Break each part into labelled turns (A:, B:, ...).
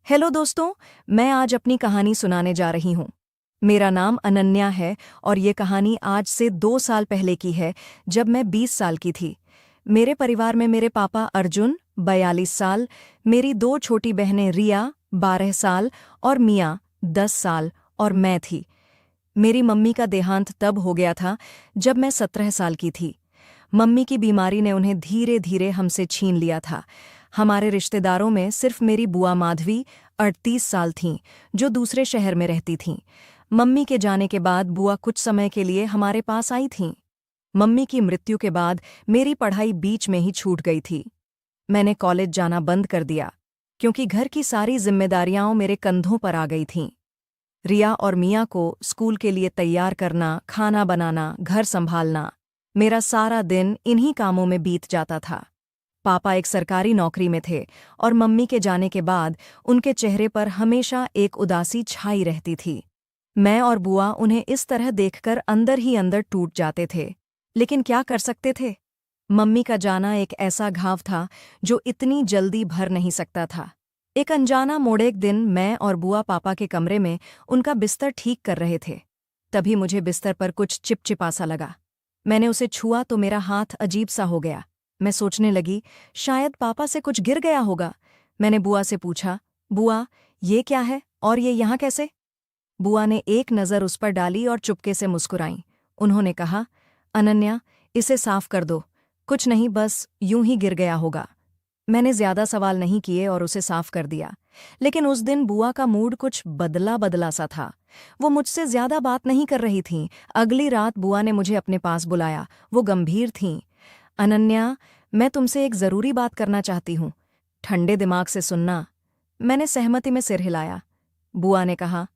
A: Hello दोस्तों। मैं आज अपनी कहानी सुनाने जा रही हूँ। मेरा नाम अनन्या है और ये कहानी आज से 2 साल पहले की है, जब मैं 20 साल की थी। मेरे परिवार में मेरे पापा अर्जुन 42 साल, मेरी 2 छोटी बहनें रिया 12 साल और मिया 10 साल और मैं थी। मेरी मम्मी का देहांत तब हो गया था जब मैं 17 साल की थी। मम्मी की बीमारी ने उन्हें धीरे धीरे हमसे छीन लिया था। हमारे रिश्तेदारों में सिर्फ मेरी बुआ माधवी 38 साल थीं, जो दूसरे शहर में रहती थीं। मम्मी के जाने के बाद बुआ कुछ समय के लिए हमारे पास आई थीं। मम्मी की मृत्यु के बाद मेरी पढ़ाई बीच में ही छूट गई थी। मैंने कॉलेज जाना बंद कर दिया, क्योंकि घर की सारी जिम्मेदारियां मेरे कंधों पर आ गई थीं। रिया और मिया को स्कूल के लिए तैयार करना, खाना बनाना, घर संभालना, मेरा सारा दिन इन्हीं कामों में बीत जाता था। पापा एक सरकारी नौकरी में थे और मम्मी के जाने के बाद उनके चेहरे पर हमेशा एक उदासी छाई रहती थी। मैं और बुआ उन्हें इस तरह देखकर अंदर ही अंदर टूट जाते थे, लेकिन क्या कर सकते थे। मम्मी का जाना एक ऐसा घाव था जो इतनी जल्दी भर नहीं सकता था। एक अनजाना मोड़ेक दिन मैं और बुआ पापा के कमरे में उनका बिस्तर ठीक कर रहे थे। तभी मुझे बिस्तर पर कुछ चिपचिपा सा लगा। मैंने उसे छुआ तो मेरा हाथ अजीब सा हो गया। मैं सोचने लगी, शायद पापा से कुछ गिर गया होगा। मैंने बुआ से पूछा, बुआ, ये क्या है और ये यहाँ कैसे? बुआ ने एक नज़र उस पर डाली और चुपके से मुस्कुराईं। उन्होंने कहा, अनन्या, इसे साफ कर दो। कुछ नहीं, बस यूं ही गिर गया होगा। मैंने ज्यादा सवाल नहीं किए और उसे साफ कर दिया। लेकिन उस दिन बुआ का मूड कुछ बदला बदला सा था। वो मुझसे ज्यादा बात नहीं कर रही थीं। अगली रात बुआ ने मुझे अपने पास बुलाया। वो गंभीर थीं। अनन्या, मैं तुमसे एक जरूरी बात करना चाहती हूँ। ठंडे दिमाग से सुनना। मैंने सहमति में सिर हिलाया। बुआ ने कहा,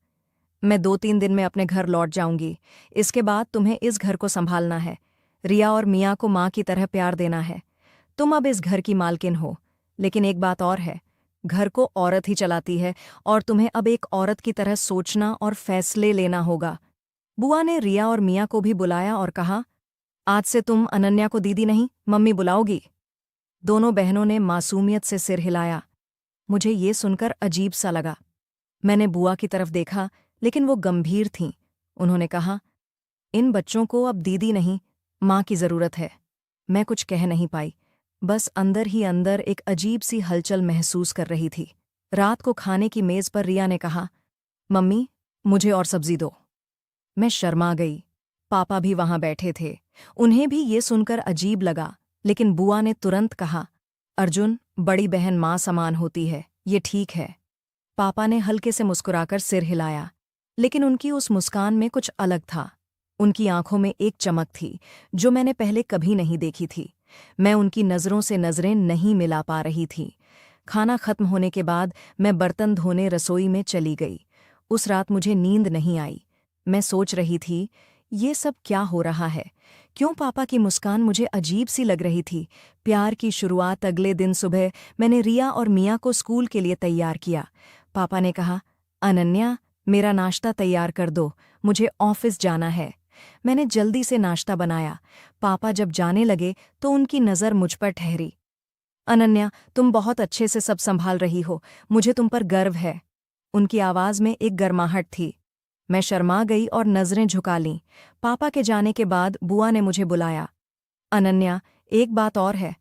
A: मैं 2-3 दिन में अपने घर लौट जाऊंगी। इसके बाद तुम्हें इस घर को संभालना है। रिया और मिया को माँ की तरह प्यार देना है। तुम अब इस घर की मालकिन हो। लेकिन एक बात और है, घर को औरत ही चलाती है और तुम्हें अब एक औरत की तरह सोचना और फैसले लेना होगा। बुआ ने रिया और मिया को भी बुलाया और कहा, आज से तुम अनन्या को दीदी नहीं, मम्मी बुलाओगी। दोनों बहनों ने मासूमियत से सिर हिलाया। मुझे ये सुनकर अजीब सा लगा। मैंने बुआ की तरफ देखा, लेकिन वो गंभीर थीं। उन्होंने कहा, इन बच्चों को अब दीदी नहीं, माँ की जरूरत है। मैं कुछ कह नहीं पाई, बस अंदर ही अंदर एक अजीब सी हलचल महसूस कर रही थी। रात को खाने की मेज पर रिया ने कहा, मम्मी, मुझे और सब्जी दो। मैं शर्मा गई। पापा भी वहां बैठे थे। उन्हें भी ये सुनकर अजीब लगा, लेकिन बुआ ने तुरंत कहा, अर्जुन, बड़ी बहन माँ समान होती है, ये ठीक है। पापा ने हल्के से मुस्कुराकर सिर हिलाया, लेकिन उनकी उस मुस्कान में कुछ अलग था। उनकी आंखों में एक चमक थी जो मैंने पहले कभी नहीं देखी थी। मैं उनकी नज़रों से नज़रें नहीं मिला पा रही थी। खाना खत्म होने के बाद मैं बर्तन धोने रसोई में चली गई। उस रात मुझे नींद नहीं आई। मैं सोच रही थी, ये सब क्या हो रहा है? क्यों पापा की मुस्कान मुझे अजीब सी लग रही थी? प्यार की शुरुआत अगले दिन सुबह मैंने रिया और मिया को स्कूल के लिए तैयार किया। पापा ने कहा, अनन्या, मेरा नाश्ता तैयार कर दो, मुझे ऑफिस जाना है। मैंने जल्दी से नाश्ता बनाया। पापा जब जाने लगे तो उनकी नज़र मुझ पर ठहरी। अनन्या, तुम बहुत अच्छे से सब संभाल रही हो, मुझे तुम पर गर्व है। उनकी आवाज़ में एक गर्माहट थी। मैं शर्मा गई और नज़रें झुका लीं। पापा के जाने के बाद बुआ ने मुझे बुलाया। अनन्या, एक बात और है,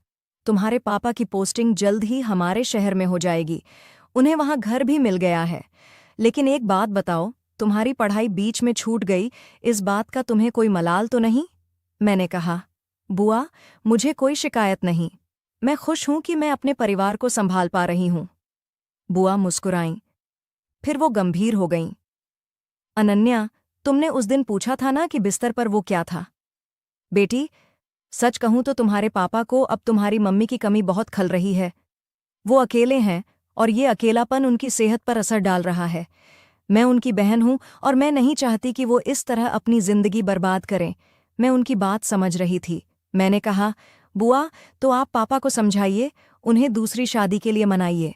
A: तुम्हारे पापा की पोस्टिंग जल्द ही हमारे शहर में हो जाएगी। उन्हें वहाँ घर भी मिल गया है। लेकिन एक बात बताओ, तुम्हारी पढ़ाई बीच में छूट गई, इस बात का तुम्हें कोई मलाल तो नहीं? मैंने कहा, बुआ, मुझे कोई शिकायत नहीं। मैं खुश हूं कि मैं अपने परिवार को संभाल पा रही हूं। बुआ मुस्कुराईं। फिर वो गंभीर हो गईं। अनन्या, तुमने उस दिन पूछा था ना कि बिस्तर पर वो क्या था? बेटी, सच कहूं तो तुम्हारे पापा को अब तुम्हारी मम्मी की कमी बहुत खल रही है। वो अकेले हैं और ये अकेलापन उनकी सेहत पर असर डाल रहा है। मैं उनकी बहन हूं और मैं नहीं चाहती कि वो इस तरह अपनी जिंदगी बर्बाद करें। मैं उनकी बात समझ रही थी। मैंने कहा, बुआ, तो आप पापा को समझाइए, उन्हें दूसरी शादी के लिए मनाइए।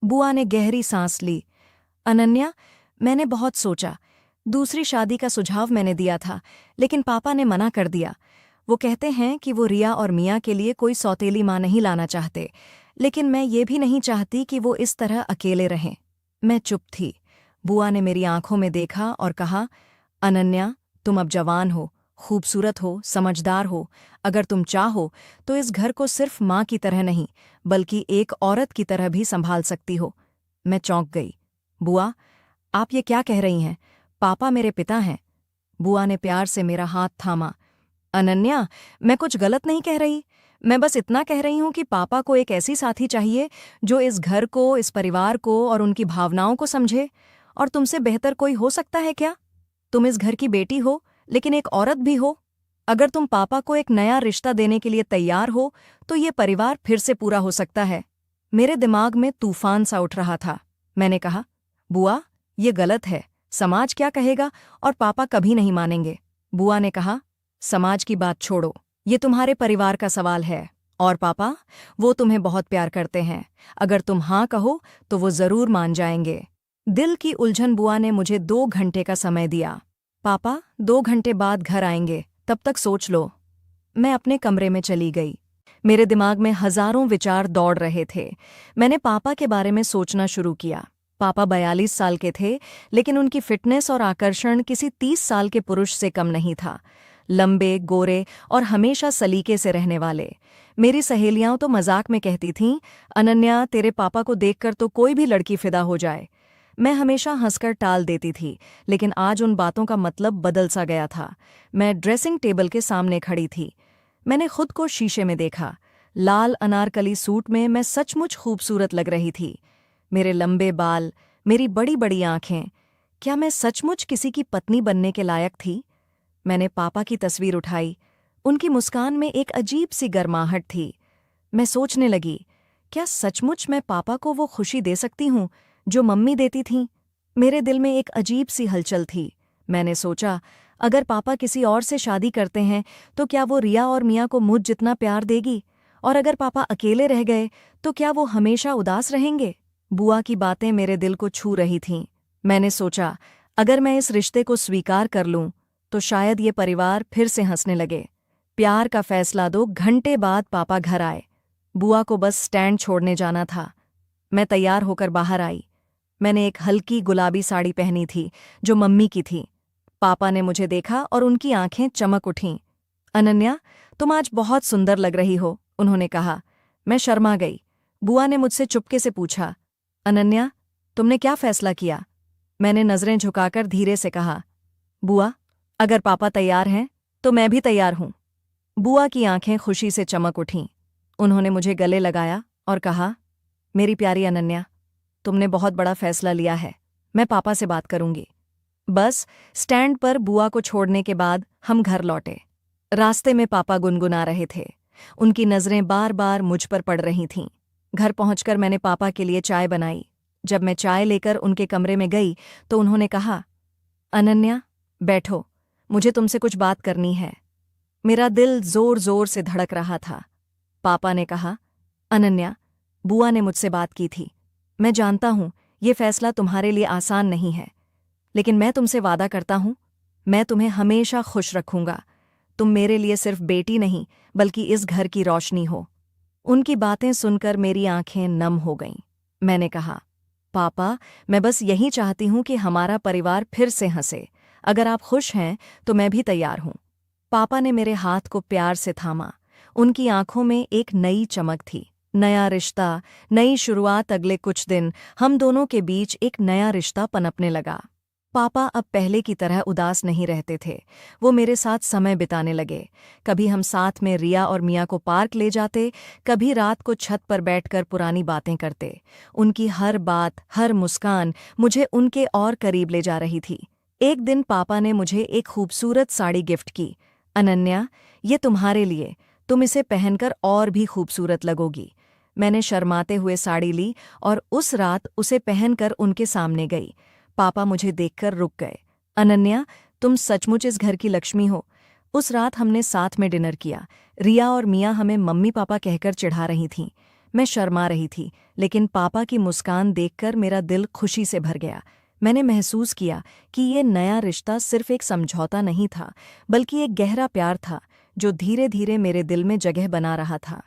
A: बुआ ने गहरी सांस ली। अनन्या, मैंने बहुत सोचा। दूसरी शादी का सुझाव मैंने दिया था, लेकिन पापा ने मना कर दिया। वो कहते हैं कि वो रिया और मिया के लिए कोई सौतेली माँ नहीं लाना चाहते, लेकिन मैं ये भी नहीं चाहती कि वो इस तरह अकेले रहें। मैं चुप थी। बुआ ने मेरी आंखों में देखा और कहा, अनन्या, तुम अब जवान हो, खूबसूरत हो, समझदार हो। अगर तुम चाहो तो इस घर को सिर्फ माँ की तरह नहीं बल्कि एक औरत की तरह भी संभाल सकती हो। मैं चौंक गई। बुआ, आप ये क्या कह रही हैं? पापा मेरे पिता हैं। बुआ ने प्यार से मेरा हाथ थामा। अनन्या, मैं कुछ गलत नहीं कह रही। मैं बस इतना कह रही हूं कि पापा को एक ऐसी साथी चाहिए जो इस घर को, इस परिवार को और उनकी भावनाओं को समझे। और तुमसे बेहतर कोई हो सकता है क्या? तुम इस घर की बेटी हो, लेकिन एक औरत भी हो। अगर तुम पापा को एक नया रिश्ता देने के लिए तैयार हो तो ये परिवार फिर से पूरा हो सकता है। मेरे दिमाग में तूफान सा उठ रहा था। मैंने कहा, बुआ, ये गलत है। समाज क्या कहेगा और पापा कभी नहीं मानेंगे। बुआ ने कहा, समाज की बात छोड़ो, ये तुम्हारे परिवार का सवाल है। और पापा, वो तुम्हें बहुत प्यार करते हैं। अगर तुम हाँ कहो तो वो जरूर मान जाएंगे। दिल की उलझन। बुआ ने मुझे 2 घंटे का समय दिया। पापा 2 घंटे बाद घर आएंगे, तब तक सोच लो। मैं अपने कमरे में चली गई। मेरे दिमाग में हजारों विचार दौड़ रहे थे। मैंने पापा के बारे में सोचना शुरू किया। पापा 42 साल के थे, लेकिन उनकी फिटनेस और आकर्षण किसी 30 साल के पुरुष से कम नहीं था। लंबे, गोरे और हमेशा सलीके से रहने वाले। मेरी सहेलियां तो मजाक में कहती थीं, अनन्या, तेरे पापा को देखकर तो कोई भी लड़की फिदा हो जाए। मैं हमेशा हंसकर टाल देती थी, लेकिन आज उन बातों का मतलब बदल सा गया था। मैं ड्रेसिंग टेबल के सामने खड़ी थी। मैंने खुद को शीशे में देखा। लाल अनारकली सूट में मैं सचमुच खूबसूरत लग रही थी। मेरे लंबे बाल, मेरी बड़ी बड़ी आंखें। क्या मैं सचमुच किसी की पत्नी बनने के लायक थी? मैंने पापा की तस्वीर उठाई। उनकी मुस्कान में एक अजीब सी गर्माहट थी। मैं सोचने लगी, क्या सचमुच मैं पापा को वो खुशी दे सकती हूँ जो मम्मी देती थीं? मेरे दिल में एक अजीब सी हलचल थी। मैंने सोचा, अगर पापा किसी और से शादी करते हैं तो क्या वो रिया और मियाँ को मुझ जितना प्यार देगी? और अगर पापा अकेले रह गए तो क्या वो हमेशा उदास रहेंगे? बुआ की बातें मेरे दिल को छू रही थीं। मैंने सोचा, अगर मैं इस रिश्ते को स्वीकार कर लूं तो शायद ये परिवार फिर से हंसने लगे। प्यार का फैसला 2 घंटे बाद पापा घर आए। बुआ को बस स्टैंड छोड़ने जाना था। मैं तैयार होकर बाहर आई। मैंने एक हल्की गुलाबी साड़ी पहनी थी जो मम्मी की थी। पापा ने मुझे देखा और उनकी आंखें चमक उठीं। अनन्या, तुम आज बहुत सुंदर लग रही हो, उन्होंने कहा। मैं शर्मा गई। बुआ ने मुझसे चुपके से पूछा, अनन्या, तुमने क्या फैसला किया? मैंने नजरें झुकाकर धीरे से कहा, बुआ, अगर पापा तैयार हैं तो मैं भी तैयार हूं। बुआ की आंखें खुशी से चमक उठीं। उन्होंने मुझे गले लगाया और कहा, मेरी प्यारी अनन्या, तुमने बहुत बड़ा फैसला लिया है। मैं पापा से बात करूंगी। बस स्टैंड पर बुआ को छोड़ने के बाद हम घर लौटे। रास्ते में पापा गुनगुना रहे थे। उनकी नजरें बार बार मुझ पर पड़ रही थीं। घर पहुंचकर मैंने पापा के लिए चाय बनाई। जब मैं चाय लेकर उनके कमरे में गई तो उन्होंने कहा, अनन्या, बैठो, मुझे तुमसे कुछ बात करनी है। मेरा दिल जोर जोर से धड़क रहा था। पापा ने कहा, अनन्या, बुआ ने मुझसे बात की थी। मैं जानता हूं ये फैसला तुम्हारे लिए आसान नहीं है, लेकिन मैं तुमसे वादा करता हूं, मैं तुम्हें हमेशा खुश रखूंगा। तुम मेरे लिए सिर्फ बेटी नहीं बल्कि इस घर की रोशनी हो। उनकी बातें सुनकर मेरी आंखें नम हो गईं। मैंने कहा, पापा, मैं बस यही चाहती हूं कि हमारा परिवार फिर से हंसे। अगर आप खुश हैं तो मैं भी तैयार हूं। पापा ने मेरे हाथ को प्यार से थामा। उनकी आंखों में एक नई चमक थी। नया रिश्ता, नई शुरुआत। अगले कुछ दिन हम दोनों के बीच एक नया रिश्ता पनपने लगा। पापा अब पहले की तरह उदास नहीं रहते थे। वो मेरे साथ समय बिताने लगे। कभी हम साथ में रिया और मियाँ को पार्क ले जाते, कभी रात को छत पर बैठकर पुरानी बातें करते। उनकी हर बात, हर मुस्कान मुझे उनके और करीब ले जा रही थी। एक दिन पापा ने मुझे एक खूबसूरत साड़ी गिफ्ट की। अनन्या, ये तुम्हारे लिए, तुम इसे पहनकर और भी खूबसूरत लगोगी। मैंने शर्माते हुए साड़ी ली और उस रात उसे पहनकर उनके सामने गई। पापा मुझे देखकर रुक गए। अनन्या, तुम सचमुच इस घर की लक्ष्मी हो। उस रात हमने साथ में डिनर किया। रिया और मियाँ हमें मम्मी पापा कहकर चिढ़ा रही थीं। मैं शर्मा रही थी, लेकिन पापा की मुस्कान देखकर मेरा दिल खुशी से भर गया। मैंने महसूस किया कि ये नया रिश्ता सिर्फ एक समझौता नहीं था, बल्कि एक गहरा प्यार था जो धीरे धीरे मेरे दिल में जगह बना रहा था।